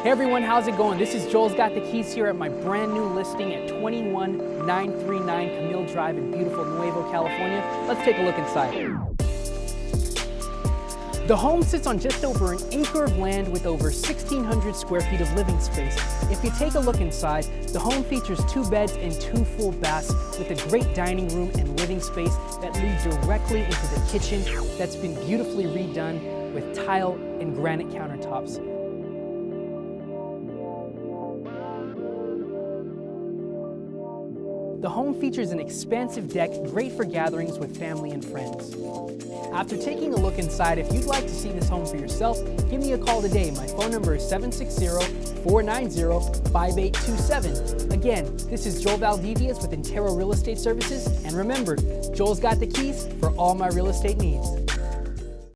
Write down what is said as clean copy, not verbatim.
Hey everyone, how's it going? This is Joel's Got the Keys here at my brand new listing at 21939 Camille Drive in beautiful Nuevo, California. Let's take a look inside. The home sits on just over an acre of land with over 1,600 square feet of living space. If you take a look inside, the home features 2 beds and 2 full baths with a great dining room and living space that leads directly into the kitchen that's been beautifully redone with tile and granite countertops. The home features an expansive deck, great for gatherings with family and friends. After taking a look inside, if you'd like to see this home for yourself, give me a call today. My phone number is 760-490-5827. Again, this is Joel Valdivias with Intero Real Estate Services, and remember, Joel's got the keys for all my real estate needs.